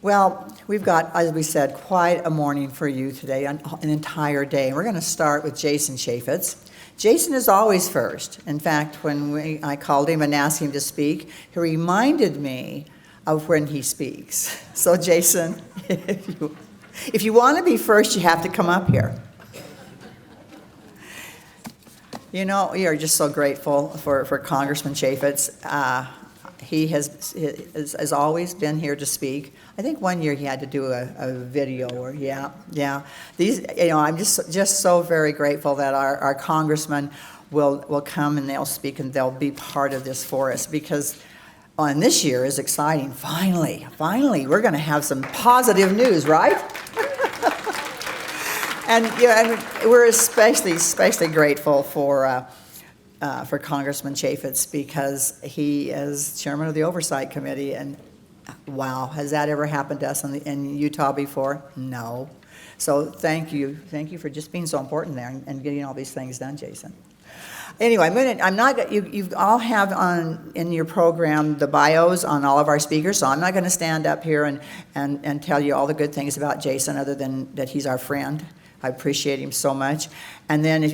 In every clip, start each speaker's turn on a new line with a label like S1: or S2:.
S1: Well, we've got, as we said, quite a morning for you today, an entire day. And we're going to start with Jason Chaffetz. Jason is always first. In fact, when I called him and asked him to speak, he reminded me of when he speaks. So Jason, if you want to be first, you have to come up here. You know, we are just so grateful for Congressman Chaffetz. He has always been here to speak. I think one year he had to do a video, or yeah. These, I'm just so very grateful that our congressmen will come and they'll speak and they'll be part of this for us, because and this year is exciting. Finally, we're going to have some positive news, right? And we're especially grateful for Congressman Chaffetz, because he is chairman of the Oversight Committee, and wow, has that ever happened to us in Utah before? No. So thank you for just being so important there and getting all these things done, Jason. Anyway, you all have in your program the bios on all of our speakers, so I'm not going to stand up here and tell you all the good things about Jason, other than that he's our friend. I appreciate him so much. And then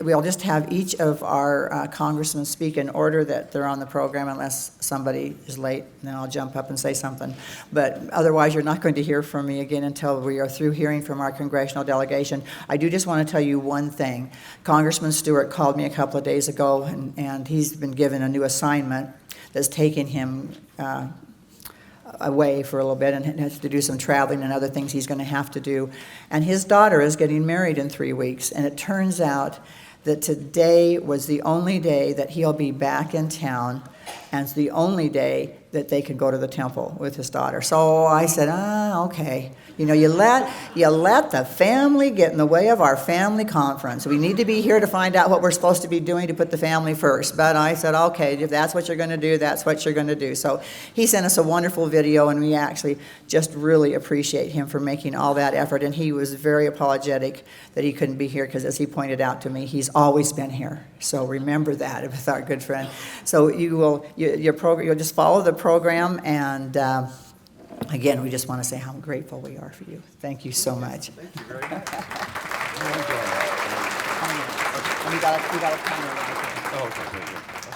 S1: we'll just have each of our congressmen speak in order that they're on the program, unless somebody is late, then I'll jump up and say something. But otherwise, you're not going to hear from me again until we are through hearing from our congressional delegation. I do just want to tell you one thing. Congressman Stewart called me a couple of days ago, and he's been given a new assignment that's taking him away for a little bit, and has to do some traveling and other things he's going to have to do. And his daughter is getting married in 3 weeks, and it turns out that today was the only day that he'll be back in town, and it's the only day that they can go to the temple with his daughter. So I said, okay. You let the family get in the way of our family conference. We need to be here to find out what we're supposed to be doing to put the family first. But I said, okay, if that's what you're going to do, that's what you're going to do. So he sent us a wonderful video, and we actually just really appreciate him for making all that effort. And he was very apologetic that he couldn't be here, because as he pointed out to me, he's always been here. So remember that with our good friend. So you'll just follow the program, and again, we just want to say how grateful we are for you. Thank you so much.
S2: Thank you very much.
S1: We got a timer right here.
S2: Oh,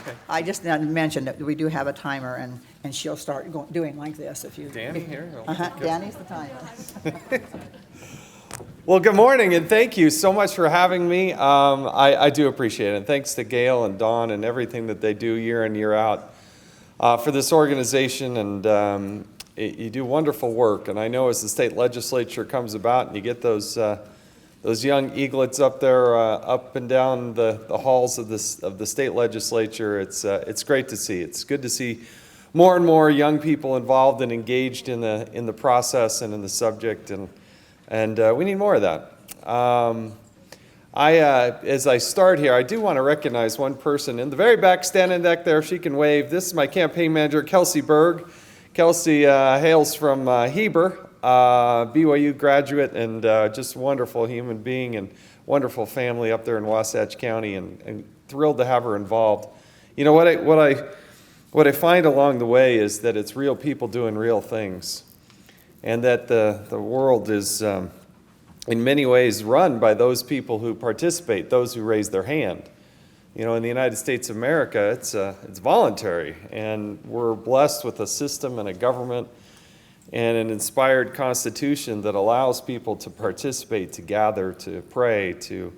S2: okay.
S1: I just mentioned that we do have a timer, and she'll start doing like this if you.
S2: Danny here?
S1: Danny's the timer.
S2: Well, good morning, and thank you so much for having me. I do appreciate it. And thanks to Gail and Dawn and everything that they do year in, year out for this organization. And you do wonderful work. And I know as the state legislature comes about and you get those young eaglets up there, up and down the halls of the state legislature, it's great to see. It's good to see more and more young people involved and engaged in the process and in the subject. And we need more of that. As I start here, I do want to recognize one person in the very back, standing back there. If she can wave. This is my campaign manager, Kelsey Berg. Kelsey hails from Heber, BYU graduate, and just a wonderful human being and wonderful family up there in Wasatch County, and thrilled to have her involved. You know, what I find along the way is that it's real people doing real things, and that the world is in many ways run by those people who participate, those who raise their hand. You know, in the United States of America, it's voluntary, and we're blessed with a system and a government and an inspired constitution that allows people to participate, to gather, to pray, to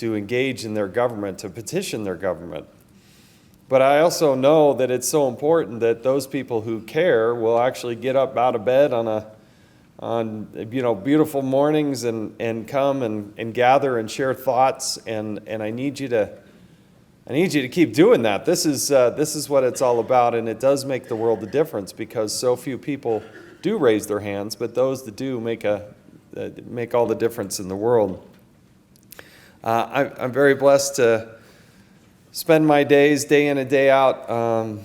S2: engage in their government, to petition their government. But I also know that it's so important that those people who care will actually get up out of bed on beautiful mornings and come and gather and share thoughts, and I need you to keep doing that. This is what it's all about, and it does make the world a difference, because so few people do raise their hands, but those that do make all the difference in the world. I'm very blessed to spend my days, day in and day out,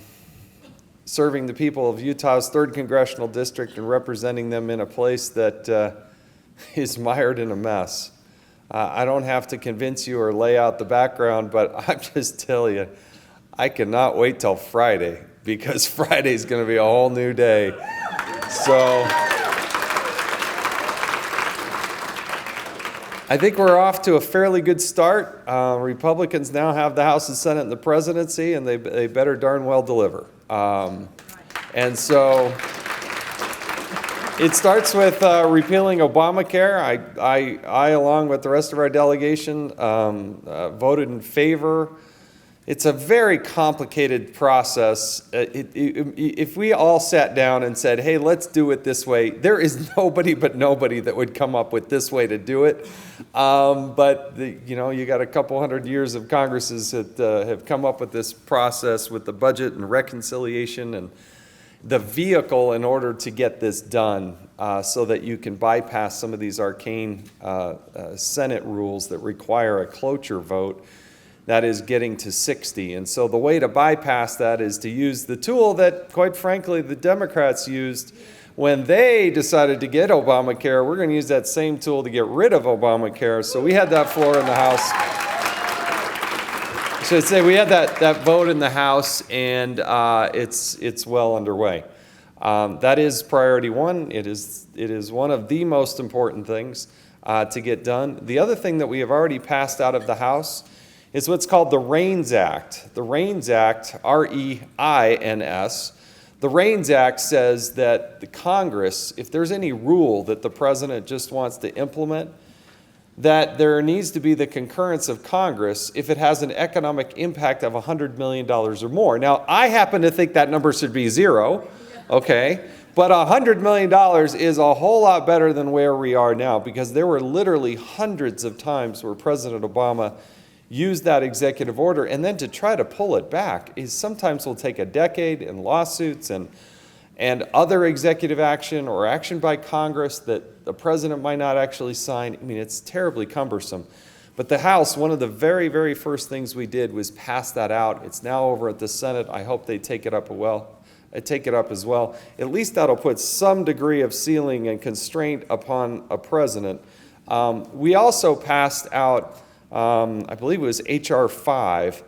S2: serving the people of Utah's 3rd Congressional District and representing them in a place that is mired in a mess. I don't have to convince you or lay out the background, but I'm just telling you, I cannot wait till Friday, because Friday's going to be a whole new day. So I think we're off to a fairly good start. Republicans now have the House and Senate and the presidency, and they better darn well deliver. And so it starts with repealing Obamacare. I, along with the rest of our delegation, voted in favor. It's a very complicated process. If we all sat down and said, hey, let's do it this way, there is nobody but nobody that would come up with this way to do it. But you got a couple hundred years of Congresses that have come up with this process with the budget and reconciliation and the vehicle in order to get this done so that you can bypass some of these arcane Senate rules that require a cloture vote. That is getting to 60. And so the way to bypass that is to use the tool that, quite frankly, the Democrats used when they decided to get Obamacare. We're going to use that same tool to get rid of Obamacare. So we had that floor in the House. I should say we had that vote in the House, and it's well underway. That is priority one. It is one of the most important things to get done. The other thing that we have already passed out of the House is what's called the REINS Act. The REINS Act, R-E-I-N-S, the REINS Act says that the Congress, if there's any rule that the president just wants to implement, that there needs to be the concurrence of Congress if it has an economic impact of $100 million or more. Now, I happen to think that number should be zero, okay? But $100 million is a whole lot better than where we are now, because there were literally hundreds of times where President Obama used that executive order, and then to try to pull it back is sometimes will take a decade and lawsuits and other executive action or action by Congress that the president might not actually sign. I mean, it's terribly cumbersome. But the House, one of the very, very first things we did was pass that out. It's now over at the Senate. I hope they take it up as well. At least that'll put some degree of ceiling and constraint upon a president. We also passed out, I believe it was H.R. 5,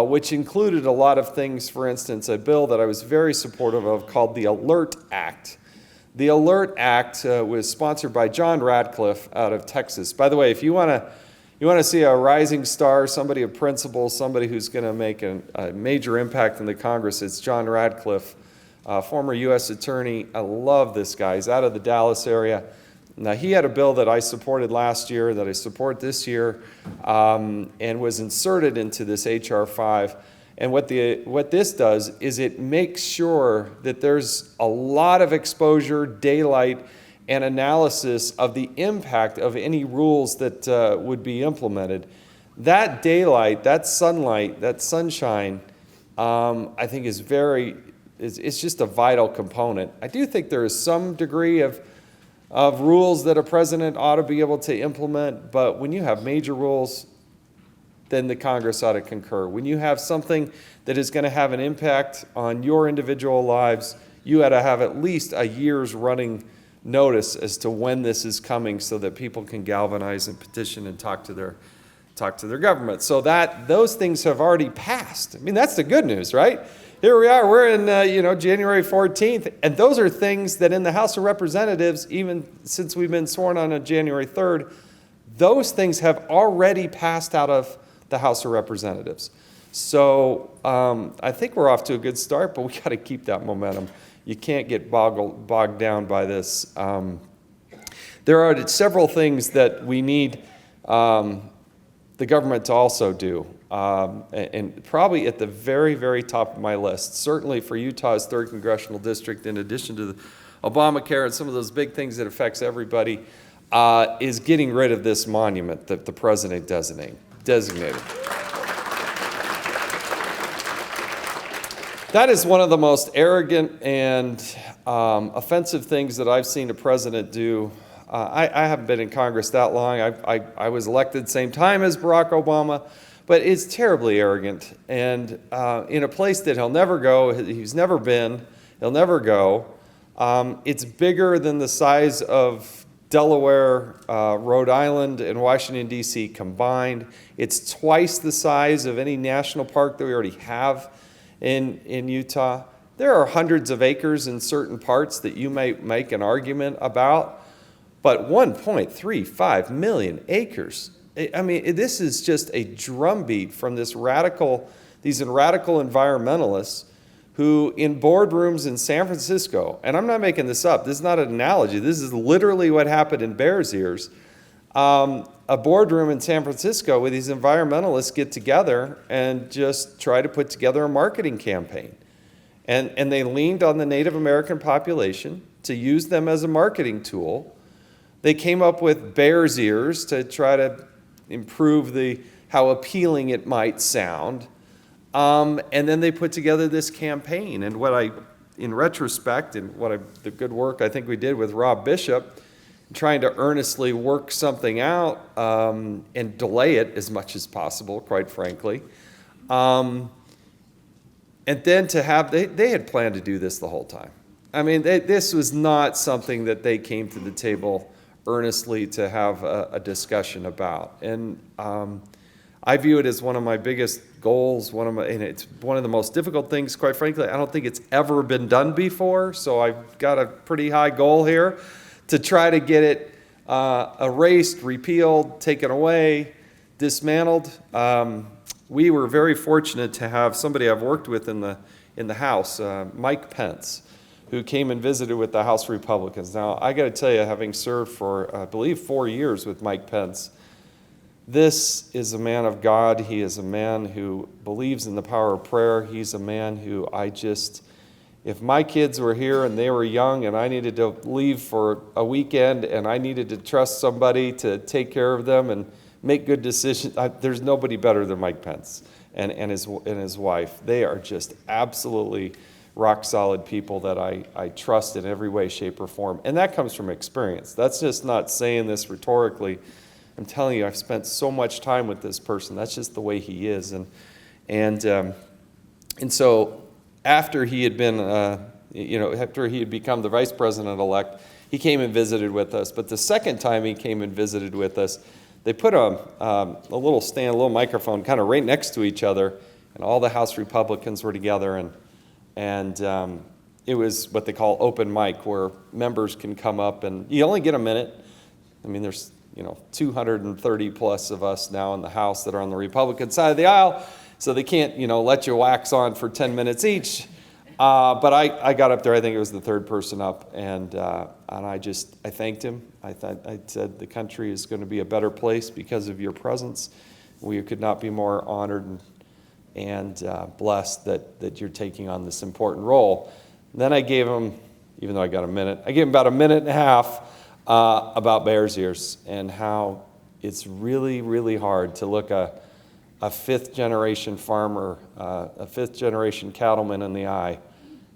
S2: which included a lot of things. For instance, a bill that I was very supportive of called the ALERT Act. The ALERT Act was sponsored by John Radcliffe out of Texas. By the way, if you want to see a rising star, somebody of principle, somebody who's going to make a major impact in the Congress, it's John Radcliffe, former U.S. attorney. I love this guy. He's out of the Dallas area. Now, he had a bill that I supported last year, that I support this year, and was inserted into this H.R. 5. And what this does is it makes sure that there's a lot of exposure, daylight, and analysis of the impact of any rules that would be implemented. That daylight, that sunlight, that sunshine, I think is it's just a vital component. I do think there is some degree of rules that a president ought to be able to implement, but when you have major rules, then the Congress ought to concur. When you have something that is going to have an impact on your individual lives, you ought to have at least a year's running notice as to when this is coming so that people can galvanize and petition and talk to their government. So those things have already passed. I mean, that's the good news, right? Here we are, we're in January 14th, and those are things that in the House of Representatives, even since we've been sworn on January 3rd, those things have already passed out of the House of Representatives. So I think we're off to a good start, but we got to keep that momentum. You can't get bogged down by this. There are several things that we need the government to also do. And probably at the very, very top of my list, certainly for Utah's 3rd Congressional District, in addition to the Obamacare and some of those big things that affects everybody, is getting rid of this monument that the president designated. That is one of the most arrogant and offensive things that I've seen a president do. I haven't been in Congress that long. I was elected same time as Barack Obama. But it's terribly arrogant, and in a place that he'll never go, he's never been, he'll never go. It's bigger than the size of Delaware, Rhode Island, and Washington, D.C. combined. It's twice the size of any national park that we already have in Utah. There are hundreds of acres in certain parts that you may make an argument about, But 1.35 million acres. I mean, this is just a drumbeat from these radical environmentalists who in boardrooms in San Francisco, and I'm not making this up, this is not an analogy, this is literally what happened in Bears Ears, a boardroom in San Francisco where these environmentalists get together and just try to put together a marketing campaign. And they leaned on the Native American population to use them as a marketing tool. They came up with Bears Ears to try to improve how appealing it might sound. And then they put together this campaign. And in retrospect, and the good work I think we did with Rob Bishop, trying to earnestly work something out and delay it as much as possible, quite frankly. And then they had planned to do this the whole time. I mean, this was not something that they came to the table earnestly to have a discussion about. And I view it as one of my biggest goals, and it's one of the most difficult things, quite frankly. I don't think it's ever been done before, so I've got a pretty high goal here to try to get it erased, repealed, taken away, dismantled. We were very fortunate to have somebody I've worked with in the House, Mike Pence, who came and visited with the House Republicans. Now, I got to tell you, having served for, I believe, 4 years with Mike Pence, this is a man of God. He is a man who believes in the power of prayer. He's a man who if my kids were here and they were young and I needed to leave for a weekend and I needed to trust somebody to take care of them and make good decisions, there's nobody better than Mike Pence and his wife. They are just absolutely rock solid people that I trust in every way, shape, or form. And that comes from experience. That's just not saying this rhetorically. I'm telling you, I've spent so much time with this person. That's just the way he is. And so after he had been, after he had become the vice president-elect, he came and visited with us. But the second time he came and visited with us, they put a little stand, a little microphone kind of right next to each other, and all the House Republicans were together. And it was what they call open mic, where members can come up, and you only get a minute. I mean, there's 230 plus of us now in the House that are on the Republican side of the aisle, so they can't, let you wax on for 10 minutes each. But I got up there, I think it was the third person up, and I thanked him. I said the country is going to be a better place because of your presence. We could not be more honored and blessed that you're taking on this important role. And then I gave him, even though I got a minute, I gave him about a minute and a half about Bears Ears and how it's really, really hard to look a fifth-generation farmer, a fifth-generation cattleman in the eye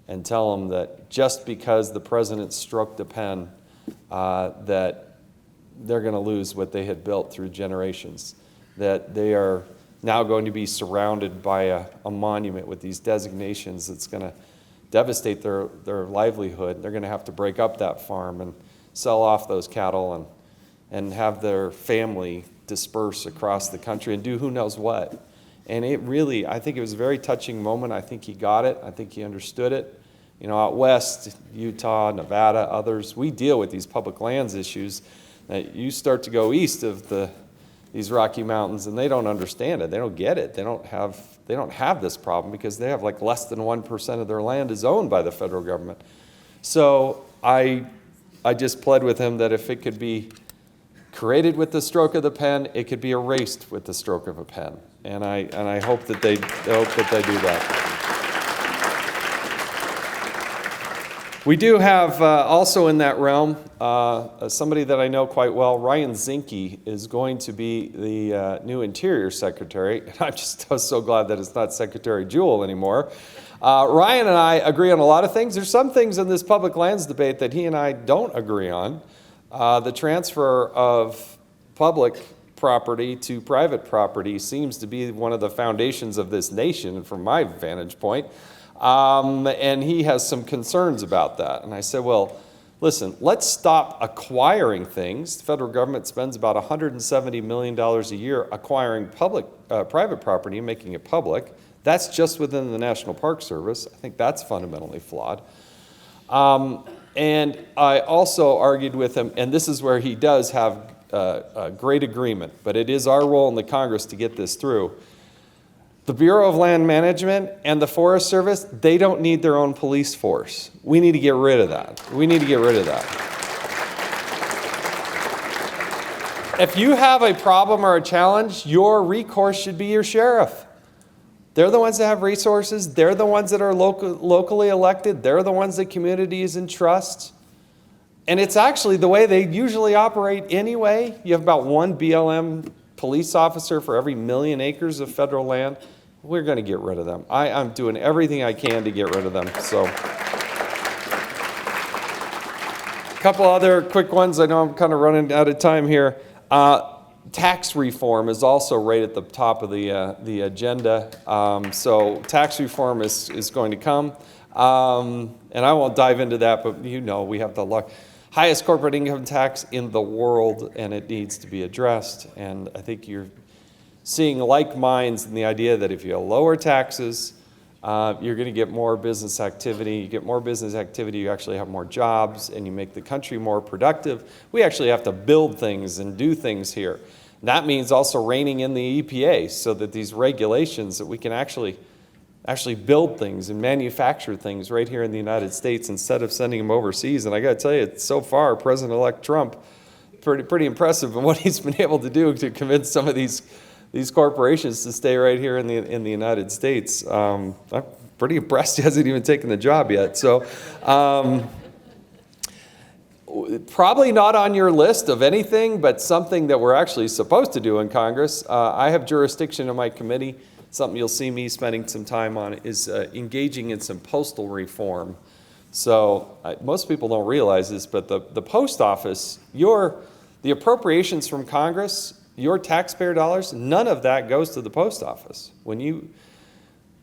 S2: and tell them that just because the president stroked a pen, that they're going to lose what they had built through generations, that they are now going to be surrounded by a monument with these designations that's going to devastate their livelihood. They're going to have to break up that farm and sell off those cattle and have their family disperse across the country and do who knows what. And I think it was a very touching moment. I think he got it. I think he understood it. Out west, Utah, Nevada, others, we deal with these public lands issues. You start to go east of these Rocky Mountains, and they don't understand it. They don't get it. They don't have this problem because they have like less than 1% of their land is owned by the federal government. So I just pled with him that if it could be created with the stroke of the pen, it could be erased with the stroke of a pen. And I hope that they do that. We do have also in that realm somebody that I know quite well. Ryan Zinke is going to be the new Interior Secretary. And I'm so glad that it's not Secretary Jewell anymore. Ryan and I agree on a lot of things. There's some things in this public lands debate that he and I don't agree on. The transfer of public property to private property seems to be one of the foundations of this nation, from my vantage point. And he has some concerns about that. And I said, well, listen, let's stop acquiring things. The federal government spends about $170 million a year acquiring private property and making it public. That's just within the National Park Service. I think that's fundamentally flawed. And I also argued with him, and this is where he does have a great agreement, but it is our role in the Congress to get this through. The Bureau of Land Management and the Forest Service, they don't need their own police force. We need to get rid of that. We need to get rid of that. If you have a problem or a challenge, your recourse should be your sheriff. They're the ones that have resources. They're the ones that are locally elected. They're the ones that communities entrust. And it's actually the way they usually operate anyway. You have about one BLM police officer for every 1,000,000 acres of federal land. We're going to get rid of them. I'm doing everything I can to get rid of them. So, a couple other quick ones. I know I'm kind of running out of time here. Tax reform is also right at the top of the agenda. So tax reform is going to come. And I won't dive into that, but you know we have the highest corporate income tax in the world, and it needs to be addressed. And I think you're seeing like minds in the idea that if you lower taxes, you're going to get more business activity. You get more business activity, you actually have more jobs, and you make the country more productive. We actually have to build things and do things here. That means also reining in the EPA so that these regulations, that we can actually build things and manufacture things right here in the United States instead of sending them overseas. And I got to tell you, so far, President-elect Trump, pretty impressive in what he's been able to do to convince some of these corporations to stay right here in the United States. I'm pretty impressed he hasn't even taken the job yet. So probably not on your list of anything, but something that we're actually supposed to do in Congress. I have jurisdiction in my committee. Something you'll see me spending some time on is engaging in some postal reform. So most people don't realize this, but the post office, the appropriations from Congress, your taxpayer dollars, none of that goes to the post office.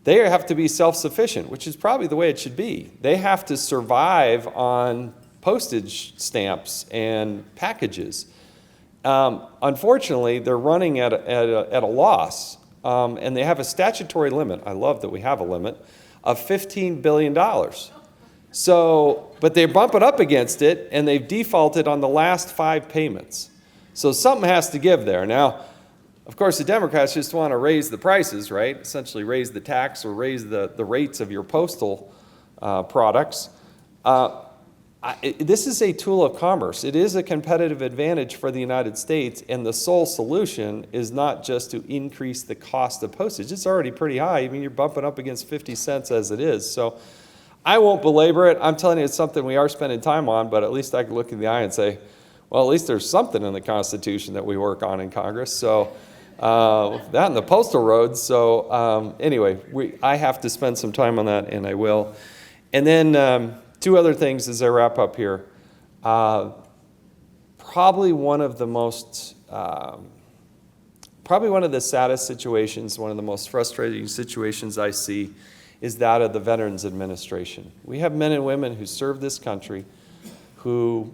S2: They have to be self-sufficient, which is probably the way it should be. They have to survive on postage stamps and packages. Unfortunately, they're running at a loss, and they have a statutory limit. I love that we have a limit of $15 billion. So, but they bump it up against it, and they've defaulted on the last 5 payments. So something has to give there. Now, of course, the Democrats just want to raise the prices, right? Essentially raise the tax or raise the rates of your postal products. This is a tool of commerce. It is a competitive advantage for the United States, and the sole solution is not just to increase the cost of postage. It's already pretty high. I mean, you're bumping up against 50 cents as it is. So I won't belabor it. I'm telling you, it's something we are spending time on, but at least I can look in the eye and say, well, at least there's something in the Constitution that we work on in Congress. So that and the postal roads. So anyway, I have to spend some time on that, and I will. And then 2 other things as I wrap up here. Probably one of the saddest situations, one of the most frustrating situations I see is that of the Veterans Administration. We have men and women who serve this country who,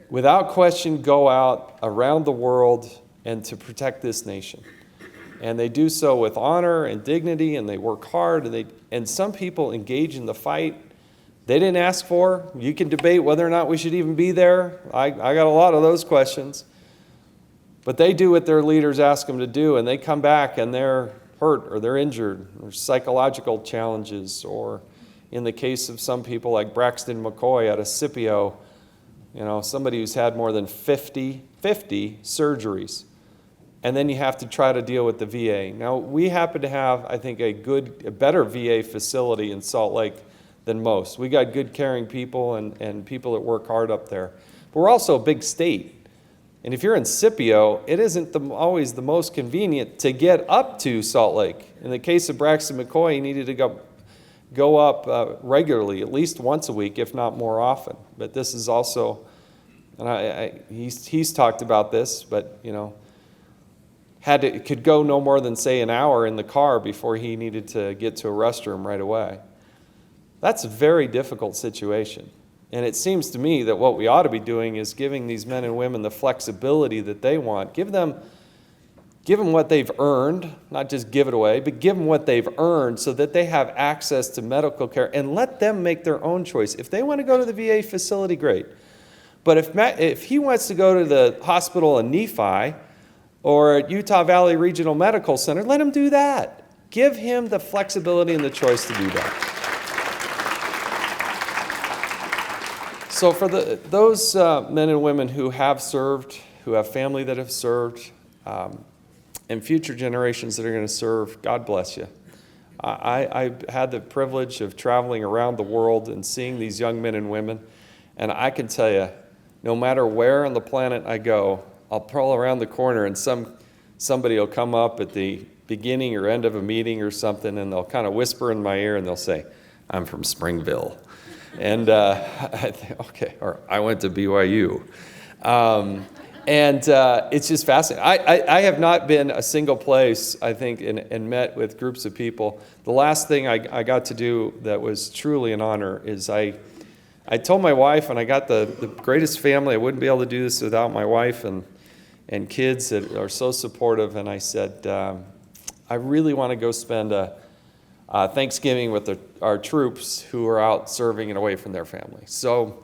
S2: without question, go out around the world and to protect this nation. And they do so with honor and dignity, and they work hard, and some people engage in the fight they didn't ask for. You can debate whether or not we should even be there. I got a lot of those questions. But they do what their leaders ask them to do, and they come back and they're hurt or they're injured, or psychological challenges, or in the case of some people like Braxton McCoy out of Scipio, somebody who's had more than 50 surgeries. And then you have to try to deal with the VA. Now, we happen to have, I think, a better VA facility in Salt Lake than most. We got good, caring people and people that work hard up there. But we're also a big state. And if you're in Scipio, it isn't always the most convenient to get up to Salt Lake. In the case of Braxton McCoy, he needed to go up regularly, at least once a week, if not more often. But this is also, and he's talked about this, but could go no more than, say, an hour in the car before he needed to get to a restroom right away. That's a very difficult situation. And it seems to me that what we ought to be doing is giving these men and women the flexibility that they want. Give them give them what they've earned, not just give it away, but give them what they've earned so that they have access to medical care, and let them make their own choice. If they want to go to the VA facility, great. But if he wants to go to the hospital in Nephi or at Utah Valley Regional Medical Center, let him do that. Give him the flexibility and the choice to do that. So for those men and women who have served, who have family that have served, and future generations that are going to serve, God bless you. I had the privilege of traveling around the world and seeing these young men and women, and I can tell you, no matter where on the planet I go, I'll pull around the corner and somebody will come up at the beginning or end of a meeting or something, and they'll kind of whisper in my ear and they'll say, "I'm from Springville." And I think, okay, or I went to BYU. And it's just fascinating. I have not been a single place, I think, and met with groups of people. The last thing I got to do that was truly an honor is I told my wife, and I got the greatest family. I wouldn't be able to do this without my wife and kids that are so supportive. And I said, I really want to go spend a Thanksgiving with our troops who are out serving and away from their families. So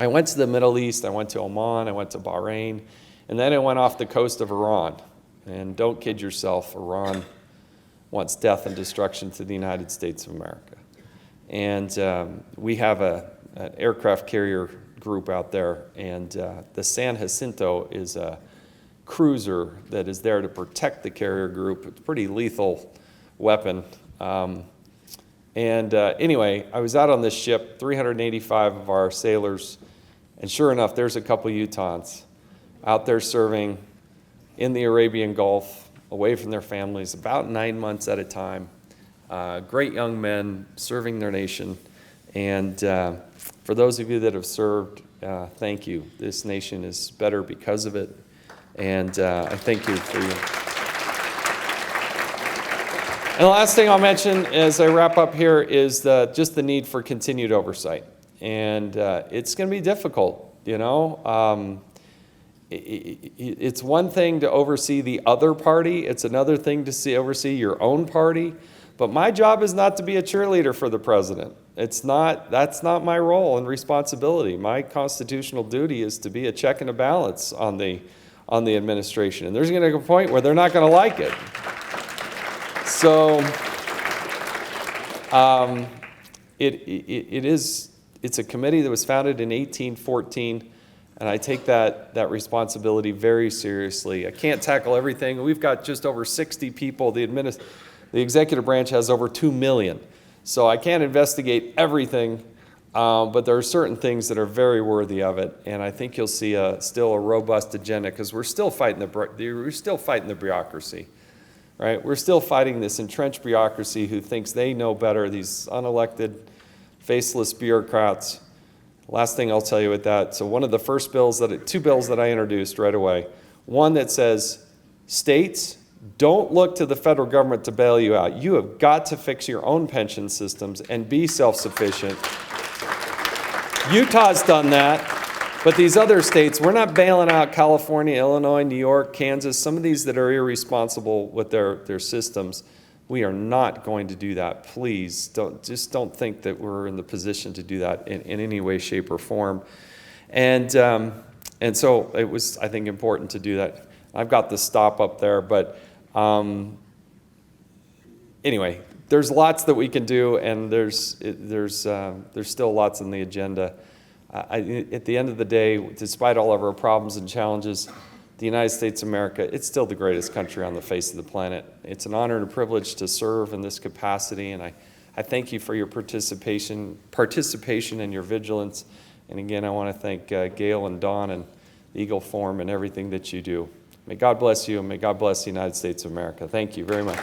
S2: I went to the Middle East, I went to Oman, I went to Bahrain, and then I went off the coast of Iran. And don't kid yourself, Iran wants death and destruction to the United States of America. And we have an aircraft carrier group out there, and the San Jacinto is a cruiser that is there to protect the carrier group. It's a pretty lethal weapon. Anyway, I was out on this ship, 385 of our sailors, and sure enough, there's a couple Utahns out there serving in the Arabian Gulf, away from their families, about 9 months at a time. Great young men serving their nation. And for those of you that have served, thank you. This nation is better because of it. And I thank you for you. And the last thing I'll mention as I wrap up here is just the need for continued oversight. And it's going to be difficult, you know. It's one thing to oversee the other party. It's another thing to oversee your own party. But my job is not to be a cheerleader for the president. That's not my role and responsibility. My constitutional duty is to be a check and a balance on the administration. And there's going to be a point where they're not going to like it. So it's a committee that was founded in 1814, and I take that responsibility very seriously. I can't tackle everything. We've got just over 60 people. The executive branch has over 2 million. So I can't investigate everything, but there are certain things that are very worthy of it, and I think you'll see still a robust agenda because we're still fighting the bureaucracy. Right? We're still fighting this entrenched bureaucracy who thinks they know better, these unelected, faceless bureaucrats. Last thing I'll tell you with that, so one of the first two bills that I introduced right away, one that says, states, don't look to the federal government to bail you out. You have got to fix your own pension systems and be self-sufficient. Utah's done that. But these other states, we're not bailing out California, Illinois, New York, Kansas, some of these that are irresponsible with their systems. We are not going to do that. Please, don't think that we're in the position to do that in any way, shape, or form. And so it was, I think, important to do that. I've got the stop up there, but anyway, there's lots that we can do, and there's still lots on the agenda. At the end of the day, despite all of our problems and challenges, the United States of America, it's still the greatest country on the face of the planet. It's an honor and a privilege to serve in this capacity, and I thank you for your participation and your vigilance. And again, I want to thank Gail and Dawn and the Eagle Forum and everything that you do. May God bless you, and may God bless the United States of America. Thank you very much.